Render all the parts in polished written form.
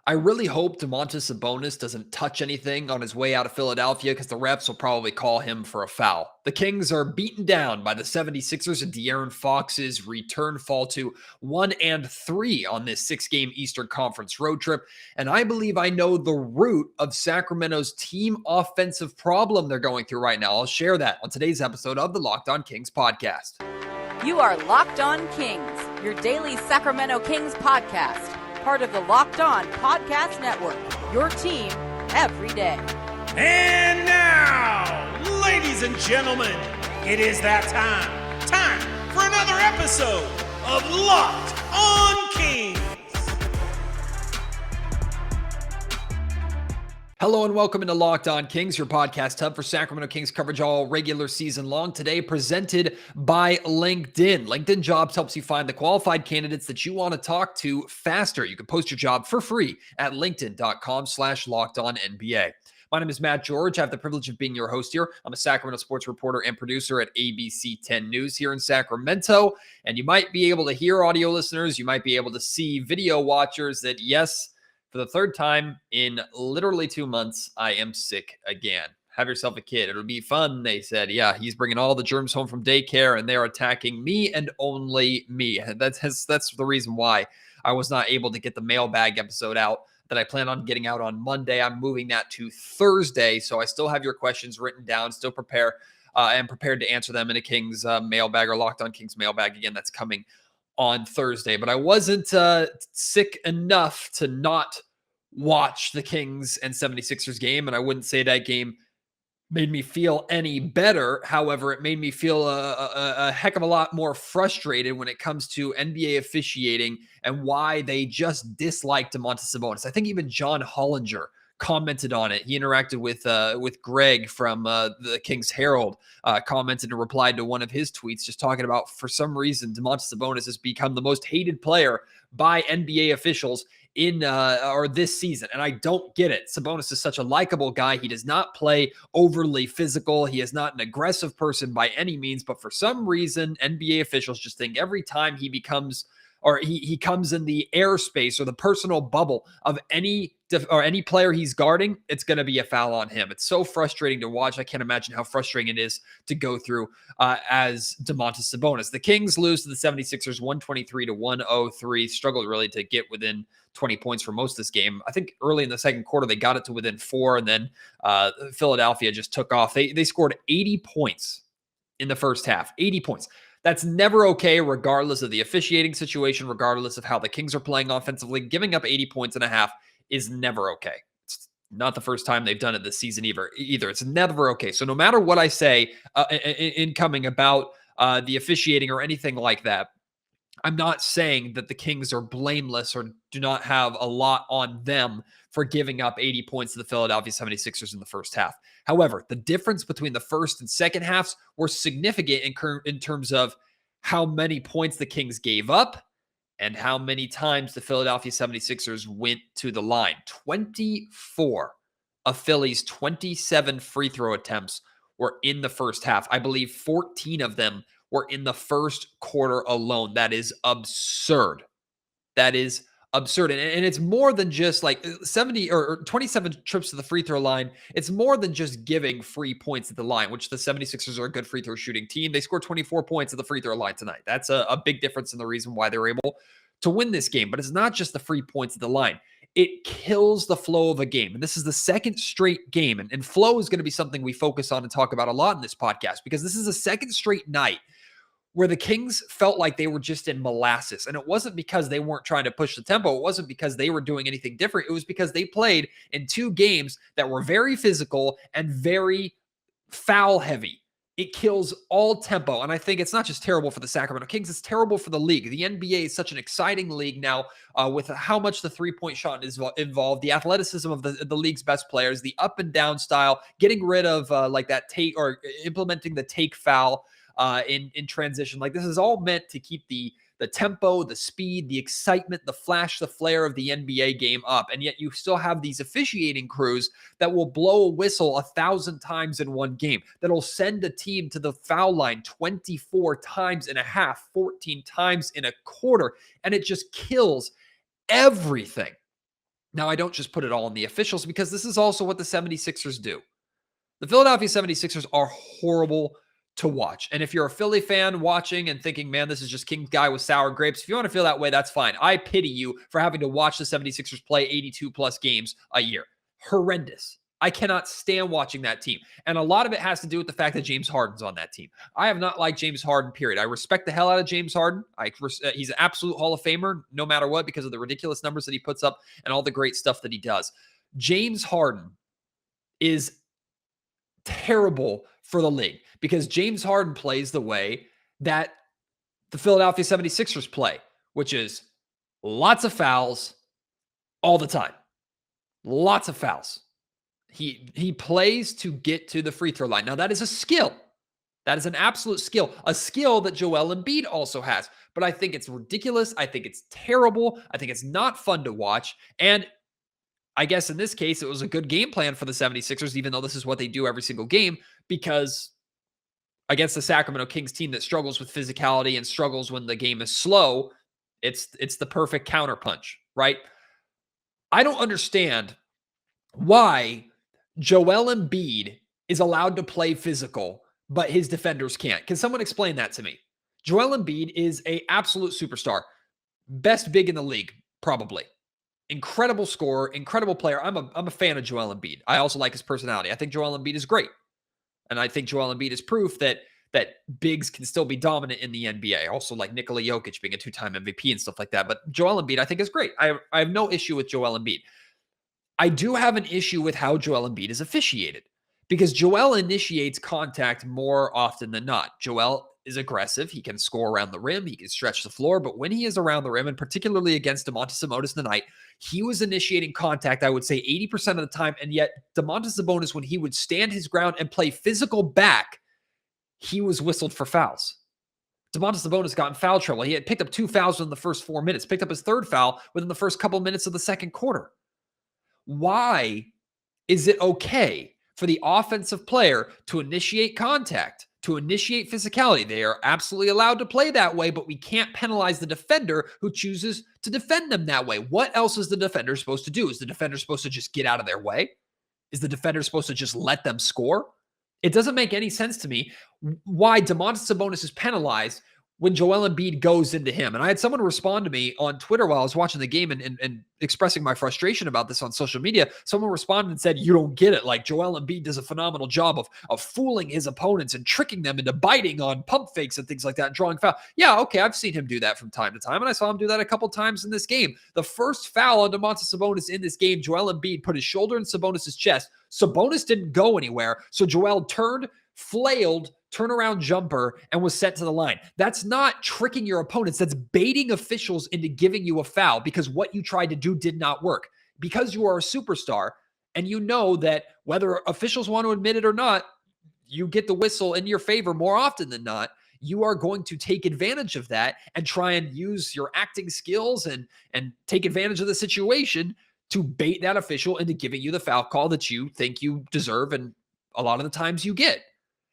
I really hope Domantas Sabonis doesn't touch anything on his way out of Philadelphia because the refs will probably call him for a foul. The Kings are beaten down by the 76ers, and De'Aaron Fox's return fall to 1-3 on this 6-game Eastern Conference road trip. And I believe I know the root of Sacramento's team offensive problem they're going through right now. I'll share that on today's episode of the Locked On Kings podcast. You are Locked On Kings, your daily Sacramento Kings podcast. Part of the Locked On Podcast Network, your team every day. And now, ladies and gentlemen, it is that time. Time for another episode of Locked On Kings. Hello and welcome into Locked On Kings, your podcast hub for Sacramento Kings coverage all regular season long. Today presented by LinkedIn. LinkedIn Jobs helps you find the qualified candidates that you want to talk to faster. You can post your job for free at linkedin.com/LockedOnNBA. My name is Matt George. I have the privilege of being your host here. I'm a Sacramento sports reporter and producer at ABC 10 News here in Sacramento. And you might be able to hear, audio listeners, you might be able to see video watchers, that yes, for the third time in literally 2 months, I am sick again. Have yourself a kid. It'll be fun, they said. Yeah, he's bringing all the germs home from daycare, and they're attacking me and only me. That's the reason why I was not able to get the mailbag episode out that I plan on getting out on Monday. I'm moving that to Thursday, so I still have your questions written down, still prepared to answer them in a Kings mailbag or Locked On Kings mailbag. Again, that's coming on Thursday, but I wasn't sick enough to not watch the Kings and 76ers game, and I wouldn't say that game made me feel any better. However, it made me feel a heck of a lot more frustrated when it comes to NBA officiating and why they just dislike Domantas Sabonis. I think even John Hollinger commented on it. He interacted with Greg from the Kings Herald, commented and replied to one of his tweets, just talking about, for some reason, Domantas Sabonis has become the most hated player by NBA officials in or this season. And I don't get it. Sabonis is such a likable guy. He does not play overly physical. He is not an aggressive person by any means, but for some reason, NBA officials just think every time he becomes or he comes in the airspace or the personal bubble of any player he's guarding, it's going to be a foul on him. It's so frustrating to watch. I can't imagine how frustrating it is to go through as Domantas Sabonis. The Kings lose to the 76ers 123-103, struggled really to get within 20 points for most of this game. I think early in the second quarter, they got it to within 4, and then Philadelphia just took off. They scored 80 points in the first half, 80 points. That's never okay, regardless of the officiating situation, regardless of how the Kings are playing offensively. Giving up 80 points and a half is never okay. It's not the first time they've done it this season either. It's never okay. So no matter what I say incoming about the officiating or anything like that, I'm not saying that the Kings are blameless or do not have a lot on them for giving up 80 points to the Philadelphia 76ers in the first half. However, the difference between the first and second halves were significant in terms of how many points the Kings gave up and how many times the Philadelphia 76ers went to the line. 24 of Philly's 27 free throw attempts were in the first half. I believe 14 of them were in the first quarter alone. That is absurd. That is absurd. And it's more than just like 70 or 27 trips to the free throw line. It's more than just giving free points at the line, which the 76ers are a good free throw shooting team. They scored 24 points at the free throw line tonight. That's a big difference in the reason why they're able to win this game. But it's not just the free points at the line. It kills the flow of a game. And this is the second straight game. And flow is going to be something we focus on and talk about a lot in this podcast, because this is a second straight night where the Kings felt like they were just in molasses. And it wasn't because they weren't trying to push the tempo. It wasn't because they were doing anything different. It was because they played in 2 games that were very physical and very foul heavy. It kills all tempo. And I think it's not just terrible for the Sacramento Kings, it's terrible for the league. The NBA is such an exciting league now with how much the three-point shot is involved, the athleticism of the league's best players, the up and down style, getting rid of like that take or implementing the take foul in transition. Like, this is all meant to keep the tempo, the speed, the excitement, the flash, the flare of the NBA game up. And yet you still have these officiating crews that will blow a whistle 1,000 times in one game, that'll send a team to the foul line 24 times in a half, 14 times in a quarter. And it just kills everything. Now, I don't just put it all on the officials because this is also what the 76ers do. The Philadelphia 76ers are horrible to watch. And if you're a Philly fan watching and thinking, man, this is just King's guy with sour grapes, if you want to feel that way, that's fine. I pity you for having to watch the 76ers play 82 plus games a year. Horrendous. I cannot stand watching that team. And a lot of it has to do with the fact that James Harden's on that team. I have not liked James Harden, period. I respect the hell out of James Harden. He's an absolute Hall of Famer, no matter what, because of the ridiculous numbers that he puts up and all the great stuff that he does. James Harden is terrible for the league because James Harden plays the way that the Philadelphia 76ers play, which is lots of fouls all the time. Lots of fouls. He plays to get to the free throw line. Now, that is a skill. That is an absolute skill, a skill that Joel Embiid also has. But I think it's ridiculous. I think it's terrible. I think it's not fun to watch. And I guess in this case, it was a good game plan for the 76ers, even though this is what they do every single game, because against the Sacramento Kings team that struggles with physicality and struggles when the game is slow, it's the perfect counterpunch, right? I don't understand why Joel Embiid is allowed to play physical, but his defenders can't. Can someone explain that to me? Joel Embiid is an absolute superstar. Best big in the league, probably. Incredible scorer, incredible player. I'm a fan of Joel Embiid. I also like his personality. I think Joel Embiid is great. And I think Joel Embiid is proof that bigs can still be dominant in the NBA. Also like Nikola Jokic being a 2-time MVP and stuff like that. But Joel Embiid, I think, is great. I have no issue with Joel Embiid. I do have an issue with how Joel Embiid is officiated because Joel initiates contact more often than not. Joel is aggressive. He can score around the rim. He can stretch the floor. But when he is around the rim, and particularly against Domantas Sabonis tonight, he was initiating contact, I would say 80% of the time. And yet Domantas Sabonis, when he would stand his ground and play physical back, he was whistled for fouls. Domantas Sabonis got in foul trouble. He had picked up 2 fouls in the first 4 minutes, picked up his 3rd foul within the first couple minutes of the second quarter. Why is it okay for the offensive player to initiate contact, to initiate physicality? They are absolutely allowed to play that way, but we can't penalize the defender who chooses to defend them that way. What else is the defender supposed to do? Is the defender supposed to just get out of their way? Is the defender supposed to just let them score? It doesn't make any sense to me why Domantas Sabonis is penalized when Joel Embiid goes into him. And I had someone respond to me on Twitter while I was watching the game and expressing my frustration about this on social media. Someone responded and said, you don't get it. Like Joel Embiid does a phenomenal job of fooling his opponents and tricking them into biting on pump fakes and things like that and drawing foul. Yeah, okay, I've seen him do that from time to time, and I saw him do that a couple times in this game. The first foul on Domantas Sabonis in this game, Joel Embiid put his shoulder in Sabonis' chest. Sabonis didn't go anywhere, so Joel turned, flailed, turnaround jumper, and was sent to the line. That's not tricking your opponents. That's baiting officials into giving you a foul because what you tried to do did not work. Because you are a superstar and you know that whether officials want to admit it or not, you get the whistle in your favor more often than not. You are going to take advantage of that and try and use your acting skills and take advantage of the situation to bait that official into giving you the foul call that you think you deserve and a lot of the times you get.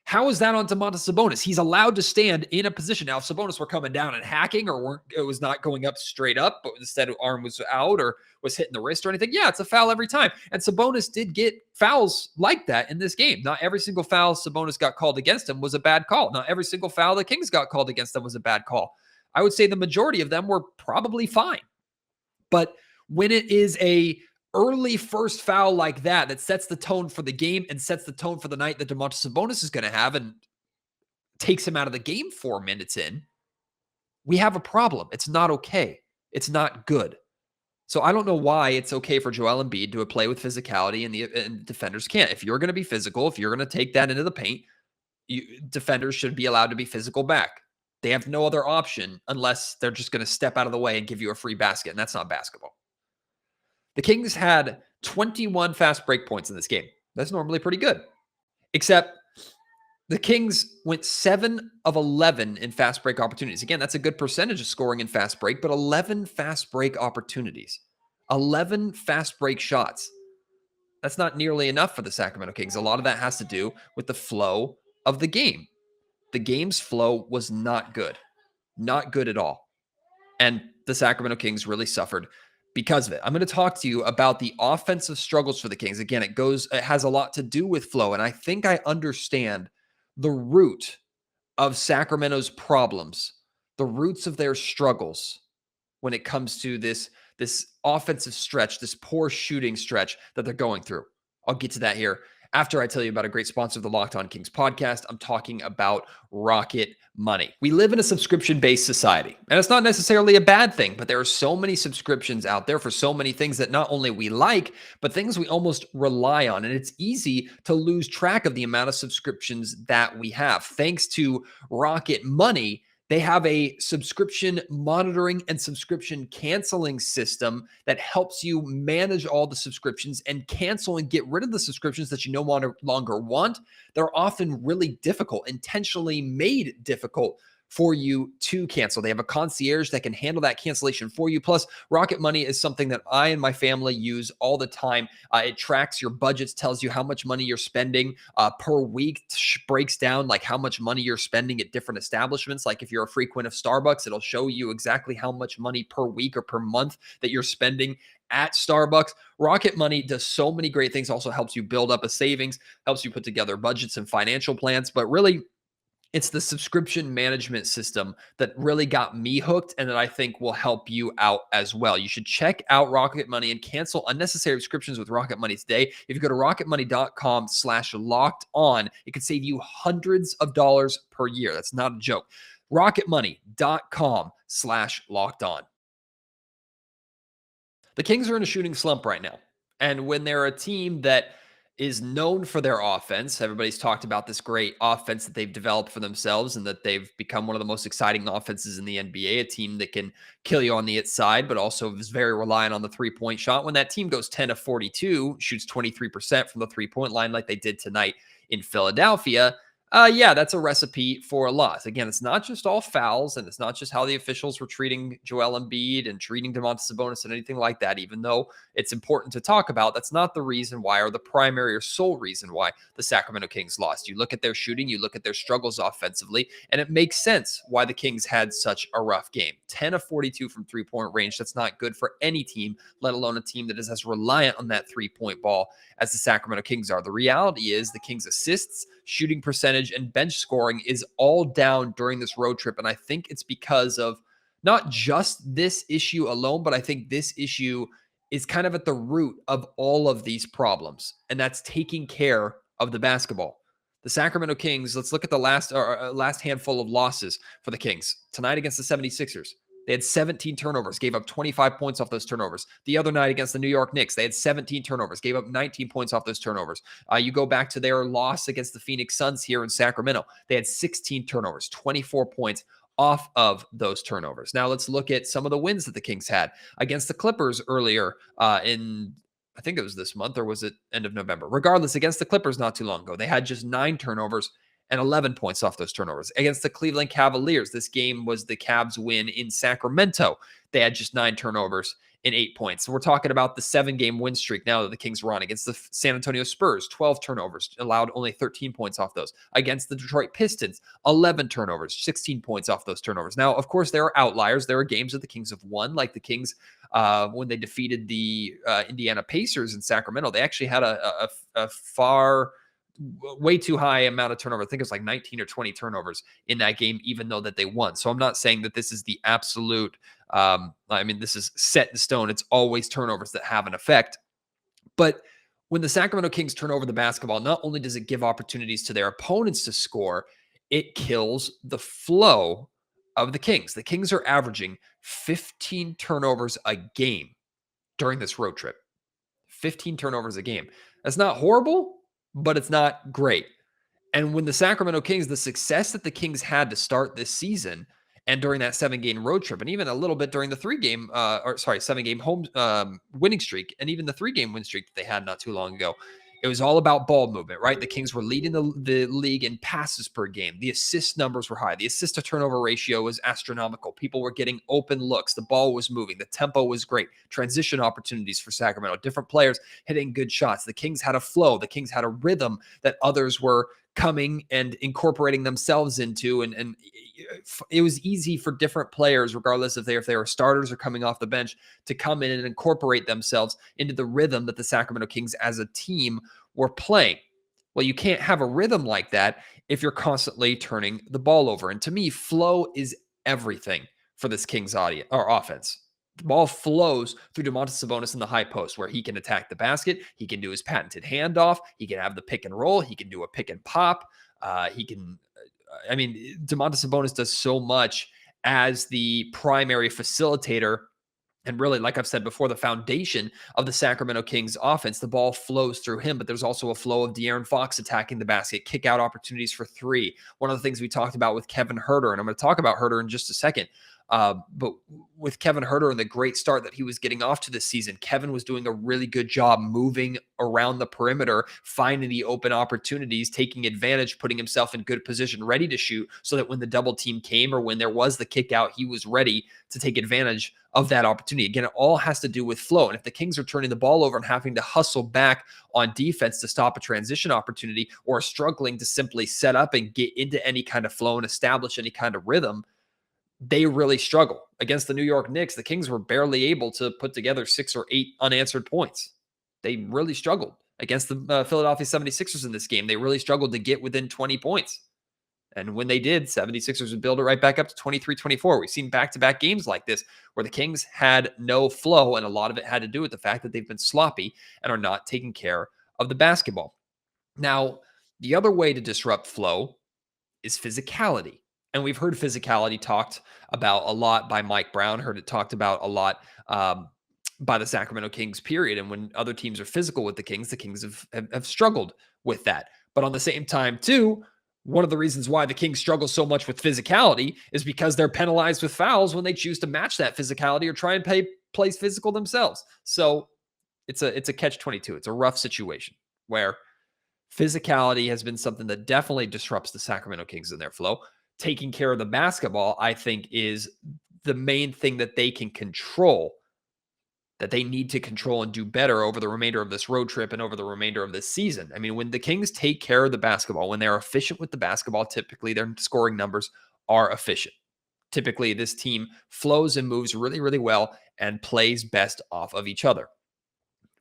How is that on Domantas Sabonis? He's allowed to stand in a position. Now, if Sabonis were coming down and hacking or it was not going up straight up, but instead arm was out or was hitting the wrist or anything, yeah, it's a foul every time. And Sabonis did get fouls like that in this game. Not every single foul Sabonis got called against him was a bad call. Not every single foul the Kings got called against them was a bad call. I would say the majority of them were probably fine. But when it is a early first foul like that sets the tone for the game and sets the tone for the night that Domantas Sabonis is going to have and takes him out of the game 4 minutes in, we have a problem. It's not okay. It's not good. So I don't know why it's okay for Joel Embiid to play with physicality and defenders can't. If you're going to be physical, if you're going to take that into the paint, defenders should be allowed to be physical back. They have no other option unless they're just going to step out of the way and give you a free basket, and that's not basketball. The Kings had 21 fast break points in this game. That's normally pretty good. Except the Kings went 7 of 11 in fast break opportunities. Again, that's a good percentage of scoring in fast break, but 11 fast break opportunities. 11 fast break shots. That's not nearly enough for the Sacramento Kings. A lot of that has to do with the flow of the game. The game's flow was not good. Not good at all. And the Sacramento Kings really suffered because of it. I'm going to talk to you about the offensive struggles for the Kings. Again, it has a lot to do with flow. And I think I understand the root of Sacramento's problems, the roots of their struggles when it comes to this offensive stretch, this poor shooting stretch that they're going through. I'll get to that here after I tell you about a great sponsor of the Locked On Kings podcast. I'm talking about Rocket Money. We live in a subscription-based society, and it's not necessarily a bad thing, but there are so many subscriptions out there for so many things that not only we like, but things we almost rely on. And it's easy to lose track of the amount of subscriptions that we have. Thanks to Rocket Money, they have a subscription monitoring and subscription canceling system that helps you manage all the subscriptions and cancel and get rid of the subscriptions that you no longer want. They're often really difficult, intentionally made difficult for you to cancel. They have a concierge that can handle that cancellation for you. Plus, Rocket Money is something that I and my family use all the time. It tracks your budgets, tells you how much money you're spending per week, breaks down like how much money you're spending at different establishments. Like if you're a frequent of Starbucks, it'll show you exactly how much money per week or per month that you're spending at Starbucks. Rocket Money does so many great things. Also helps you build up a savings, helps you put together budgets and financial plans, but really, it's the subscription management system that really got me hooked and that I think will help you out as well. You should check out Rocket Money and cancel unnecessary subscriptions with Rocket Money today. If you go to rocketmoney.com/locked on, it could save you hundreds of dollars per year. That's not a joke. rocketmoney.com/locked on. The Kings are in a shooting slump right now. And when they're a team that is known for their offense, everybody's talked about this great offense that they've developed for themselves and that they've become one of the most exciting offenses in the NBA, a team that can kill you on the outside, but also is very reliant on the three-point shot. When that team goes 10 of 42, shoots 23% from the three-point line like they did tonight in Philadelphia, yeah, that's a recipe for a loss. Again, it's not just all fouls, and it's not just how the officials were treating Joel Embiid and treating Domantas Sabonis and anything like that, even though it's important to talk about. That's not the reason why, or the primary or sole reason why the Sacramento Kings lost. You look at their shooting, you look at their struggles offensively, and it makes sense why the Kings had such a rough game. 10 of 42 from three-point range. That's not good for any team, let alone a team that is as reliant on that three-point ball as the Sacramento Kings are. The reality is the Kings' assists, shooting percentage, and bench scoring is all down during this road trip. And I think it's because of not just this issue alone, but I think this issue is kind of at the root of all of these problems. And that's taking care of the basketball. The Sacramento Kings, let's look at the last handful of losses for the Kings. Tonight against the 76ers, they had 17 turnovers, gave up 25 points off those turnovers. The other night against the New York Knicks, they had 17 turnovers, gave up 19 points off those turnovers. You go back to their loss against the Phoenix Suns here in Sacramento. They had 16 turnovers, 24 points off of those turnovers. Now let's look at some of the wins that the Kings had against the Clippers earlier in, I think it was this month, or was it end of November? Regardless, against the Clippers not too long ago, they had just 9 turnovers and 11 points off those turnovers. Against the Cleveland Cavaliers, this game was the Cavs win in Sacramento. They had just 9 turnovers and 8 points. So we're talking about the 7-game win streak now that the Kings were on. Against the San Antonio Spurs, 12 turnovers, allowed only 13 points off those. Against the Detroit Pistons, 11 turnovers, 16 points off those turnovers. Now, of course, there are outliers. There are games that the Kings have won, like the Kings when they defeated the Indiana Pacers in Sacramento. They actually had a way too high amount of turnover. I think it was like 19 or 20 turnovers in that game, even though that they won. So I'm not saying that this is the absolute, this is set in stone. It's always turnovers that have an effect. But when the Sacramento Kings turn over the basketball, not only does it give opportunities to their opponents to score, it kills the flow of the Kings. The Kings are averaging 15 turnovers a game during this road trip. 15 turnovers a game. That's not horrible, but it's not great. And when the Sacramento Kings, the success that the Kings had to start this season and during that 7-game road trip, and even a little bit during the 7-game home winning streak, and even the 3-game win streak that they had not too long ago, it was all about ball movement, right? The Kings were leading the league in passes per game. The assist numbers were high. The assist to turnover ratio was astronomical. People were getting open looks. The ball was moving. The tempo was great. Transition opportunities for Sacramento. Different players hitting good shots. The Kings had a flow. The Kings had a rhythm that others were coming and incorporating themselves into, and it was easy for different players, regardless if they were starters or coming off the bench, to come in and incorporate themselves into the rhythm that the Sacramento Kings as a team were playing. Well, you can't have a rhythm like that if you're constantly turning the ball over. And to me, flow is everything for this Kings audience or offense. The ball flows through Domantas Sabonis in the high post, where he can attack the basket. He can do his patented handoff. He can have the pick and roll. He can do a pick and pop. Domantas Sabonis does so much as the primary facilitator. And really, like I've said before, the foundation of the Sacramento Kings offense, the ball flows through him, but there's also a flow of De'Aaron Fox attacking the basket, kick out opportunities for three. One of the things we talked about with Kevin Huerter, and I'm going to talk about Huerter in just a second, but with Kevin Huerter and the great start that he was getting off to this season, Kevin was doing a really good job moving around the perimeter, finding the open opportunities, taking advantage, putting himself in good position, ready to shoot, so that when the double team came or when there was the kick out, he was ready to take advantage of that opportunity. Again, it all has to do with flow. And if the Kings are turning the ball over and having to hustle back on defense to stop a transition opportunity, or struggling to simply set up and get into any kind of flow and establish any kind of rhythm, they really struggle. Against the New York Knicks, the Kings were barely able to put together 6 or 8 unanswered points. They really struggled. Against the Philadelphia 76ers in this game, they really struggled to get within 20 points. And when they did, 76ers would build it right back up to 23-24. We've seen back-to-back games like this where the Kings had no flow, and a lot of it had to do with the fact that they've been sloppy and are not taking care of the basketball. Now, the other way to disrupt flow is physicality. And we've heard physicality talked about a lot by Mike Brown, heard it talked about a lot by the Sacramento Kings, period. And when other teams are physical with the Kings have struggled with that. But on the same time, too, one of the reasons why the Kings struggle so much with physicality is because they're penalized with fouls when they choose to match that physicality or try and play physical themselves. So it's a catch-22. It's a rough situation where physicality has been something that definitely disrupts the Sacramento Kings in their flow. Taking care of the basketball, I think, is the main thing that they can control, that they need to control and do better over the remainder of this road trip and over the remainder of this season. I mean, when the Kings take care of the basketball, when they're efficient with the basketball, typically their scoring numbers are efficient. Typically, this team flows and moves really, really well and plays best off of each other.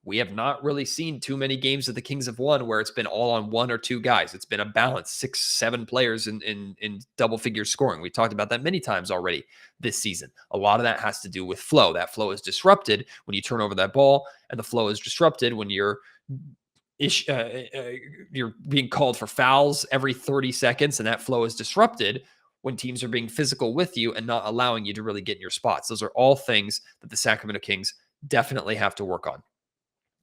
We have not really seen too many games that the Kings have won where it's been all on one or two guys. It's been a balance, 6, 7 players in double figure scoring. We talked about that many times already this season. A lot of that has to do with flow. That flow is disrupted when you turn over that ball, and the flow is disrupted when you're being called for fouls every 30 seconds, and that flow is disrupted when teams are being physical with you and not allowing you to really get in your spots. Those are all things that the Sacramento Kings definitely have to work on.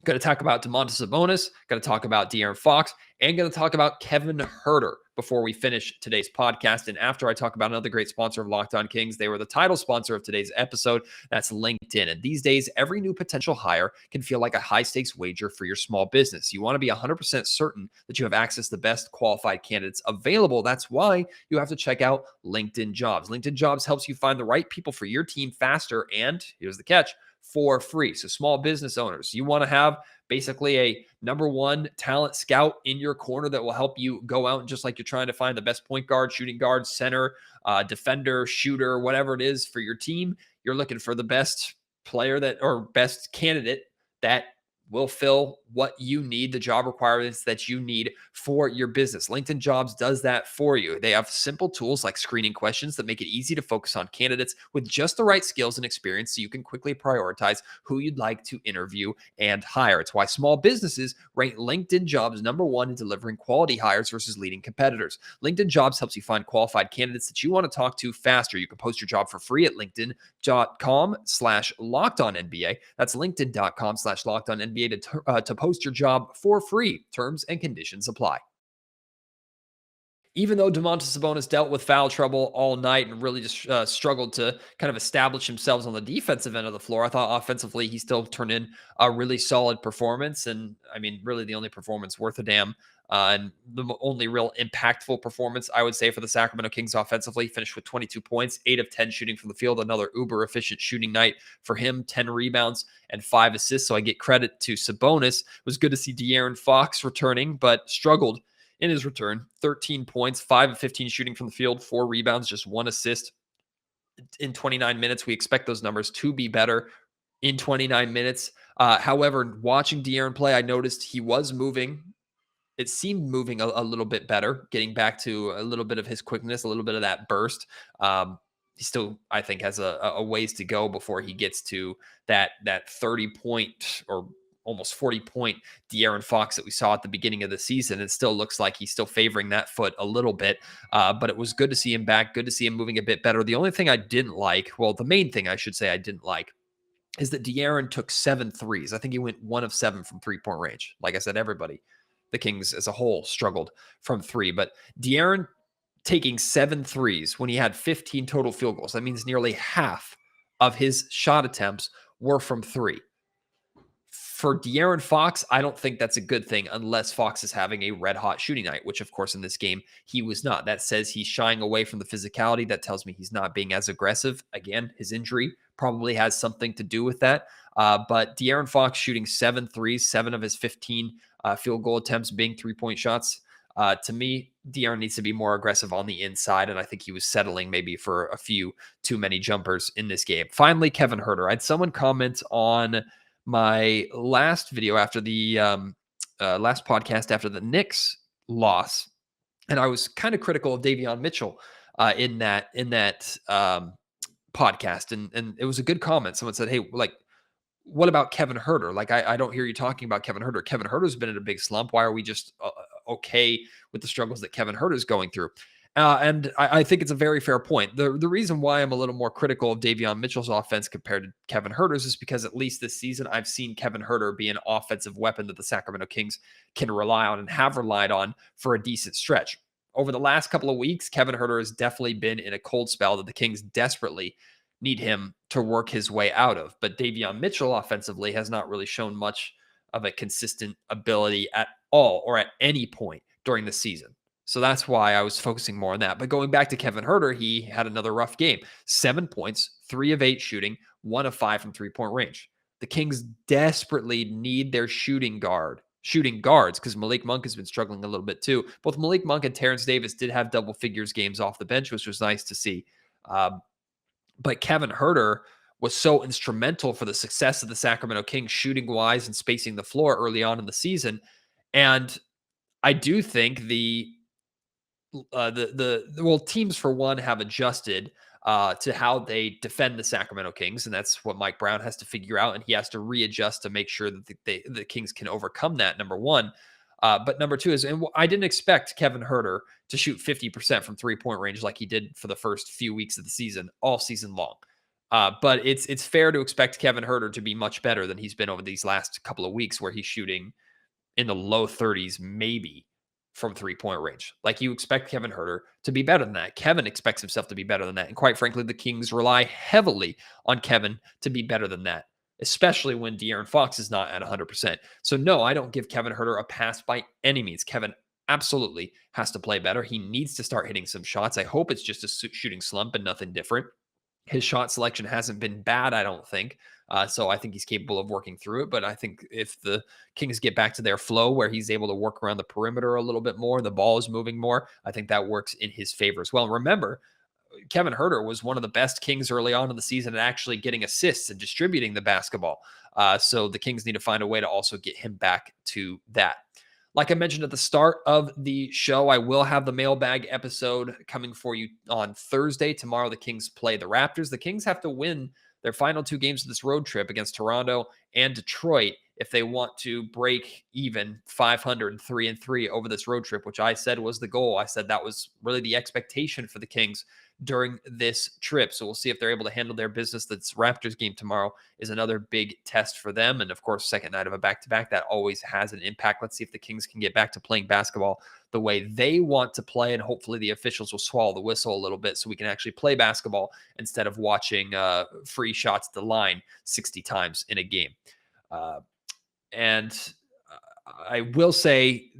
Going to talk about Domantas Sabonis, going to talk about De'Aaron Fox, and going to talk about Kevin Huerter before we finish today's podcast. And after I talk about another great sponsor of Locked On Kings, they were the title sponsor of today's episode. That's LinkedIn. And these days, every new potential hire can feel like a high-stakes wager for your small business. You want to be 100% certain that you have access to the best qualified candidates available. That's why you have to check out LinkedIn Jobs. LinkedIn Jobs helps you find the right people for your team faster, and here's the catch, for free. So small business owners, you want to have basically a number one talent scout in your corner that will help you go out and, just like you're trying to find the best point guard, shooting guard, center, defender, shooter, whatever it is for your team, you're looking for the best player or best candidate that will fill what you need, the job requirements that you need for your business. LinkedIn Jobs does that for you. They have simple tools like screening questions that make it easy to focus on candidates with just the right skills and experience, so you can quickly prioritize who you'd like to interview and hire. It's why small businesses rate LinkedIn Jobs number one in delivering quality hires versus leading competitors. LinkedIn Jobs helps you find qualified candidates that you want to talk to faster. You can post your job for free at linkedin.com/LockedOnNBA. That's linkedin.com/LockedOnNBA to post your job for free. Terms and conditions apply. Even though Domantas Sabonis dealt with foul trouble all night and really just struggled to kind of establish himself on the defensive end of the floor, I thought offensively he still turned in a really solid performance. And I mean, really the only performance worth a damn and the only real impactful performance, I would say, for the Sacramento Kings offensively. Finished with 22 points, 8 of 10 shooting from the field, another uber efficient shooting night for him, 10 rebounds and 5 assists. So I get credit to Sabonis. It was good to see De'Aaron Fox returning, but struggled in his return. 13 points, 5 of 15 shooting from the field, 4 rebounds, just 1 assist in 29 minutes. We expect those numbers to be better in 29 minutes. However, watching De'Aaron play, I noticed he was moving. It seemed moving a little bit better, getting back to a little bit of his quickness, a little bit of that burst. He still, I think, has a ways to go before he gets to that 30-point or almost 40-point De'Aaron Fox that we saw at the beginning of the season. It still looks like he's still favoring that foot a little bit, but it was good to see him back, good to see him moving a bit better. The only thing I didn't like, well, the main thing I should say I didn't like, is that De'Aaron took 7 threes. I think he went 1 of 7 from three-point range. Like I said, the Kings as a whole struggled from 3, but De'Aaron taking 7 threes when he had 15 total field goals. That means nearly half of his shot attempts were from 3. For De'Aaron Fox, I don't think that's a good thing unless Fox is having a red hot shooting night, which of course in this game he was not. That says he's shying away from the physicality. That tells me he's not being as aggressive. Again, his injury probably has something to do with that. But De'Aaron Fox shooting 7 threes, 7 of his 15 field goal attempts being 3-point shots. To me, De'Aaron needs to be more aggressive on the inside, and I think he was settling maybe for a few too many jumpers in this game. Finally, Kevin Huerter. I had someone comment on my last video after the last podcast after the Knicks loss, and I was kind of critical of Davion Mitchell in that podcast, and it was a good comment. Someone said, "Hey, like, what about Kevin Huerter? Like, I don't hear you talking about Kevin Huerter. Kevin Huerter's been in a big slump. Why are we just okay with the struggles that Kevin Huerter's going through?" And I think it's a very fair point. The reason why I'm a little more critical of Davion Mitchell's offense compared to Kevin Huerter's is because at least this season I've seen Kevin Huerter be an offensive weapon that the Sacramento Kings can rely on and have relied on for a decent stretch. Over the last couple of weeks, Kevin Huerter has definitely been in a cold spell that the Kings desperately need him to work his way out of. But Davion Mitchell offensively has not really shown much of a consistent ability at all or at any point during the season. So that's why I was focusing more on that. But going back to Kevin Huerter, he had another rough game. 7 points, 3 of 8 shooting, 1 of 5 from 3-point range. The Kings desperately need their shooting guards, because Malik Monk has been struggling a little bit too. Both Malik Monk and Terrence Davis did have double figures games off the bench, which was nice to see. But Kevin Huerter was so instrumental for the success of the Sacramento Kings shooting wise and spacing the floor early on in the season. And I do think teams for one have adjusted to how they defend the Sacramento Kings, and that's what Mike Brown has to figure out, and he has to readjust to make sure that the Kings can overcome that. Number one, but number two is, and I didn't expect Kevin Huerter to shoot 50% from 3-point range like he did for the first few weeks of the season, all season long. But it's fair to expect Kevin Huerter to be much better than he's been over these last couple of weeks, where he's shooting in the low 30s, maybe, from 3-point range. Like, you expect Kevin Huerter to be better than that. Kevin expects himself to be better than that. And quite frankly, the Kings rely heavily on Kevin to be better than that, especially when De'Aaron Fox is not at 100%. So no, I don't give Kevin Huerter a pass by any means. Kevin absolutely has to play better. He needs to start hitting some shots. I hope it's just a shooting slump and nothing different. His shot selection hasn't been bad, I don't think. So I think he's capable of working through it. But I think if the Kings get back to their flow where he's able to work around the perimeter a little bit more, the ball is moving more, I think that works in his favor as well. And remember, Kevin Huerter was one of the best Kings early on in the season at actually getting assists and distributing the basketball. So the Kings need to find a way to also get him back to that. Like I mentioned at the start of the show, I will have the mailbag episode coming for you on Thursday. Tomorrow, the Kings play the Raptors. The Kings have to win their final 2 games of this road trip against Toronto and Detroit if they want to break even 500 3-3 over this road trip, which I said was the goal. I said that was really the expectation for the Kings during this trip. So we'll see if they're able to handle their business. This Raptors game tomorrow is another big test for them. And of course, second night of a back-to-back, that always has an impact. Let's see if the Kings can get back to playing basketball the way they want to play. And hopefully the officials will swallow the whistle a little bit so we can actually play basketball instead of watching free shots at the line 60 times in a game. And I will say,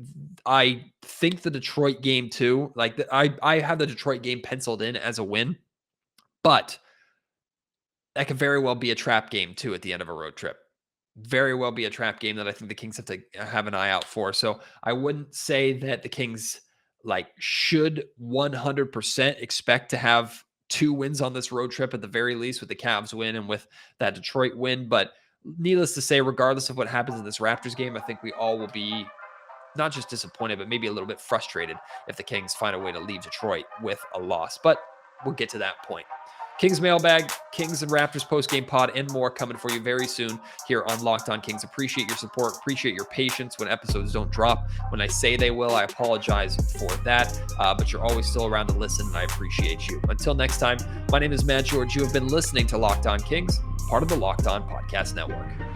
I think the Detroit game too, like I have the Detroit game penciled in as a win, but that could very well be a trap game too at the end of a road trip. very well be a trap game that I think the Kings have to have an eye out for. So I wouldn't say that the Kings should 100% expect to have 2 wins on this road trip at the very least, with the Cavs win and with that Detroit win. But needless to say, regardless of what happens in this Raptors game, I think we all will be not just disappointed, but maybe a little bit frustrated if the Kings find a way to leave Detroit with a loss. But we'll get to that point. Kings mailbag, Kings and Raptors postgame pod, and more coming for you very soon here on Locked On Kings. Appreciate your support. Appreciate your patience when episodes don't drop. When I say they will, I apologize for that. But you're always still around to listen, and I appreciate you. Until next time, my name is Matt George. You have been listening to Locked On Kings, part of the Locked On Podcast Network.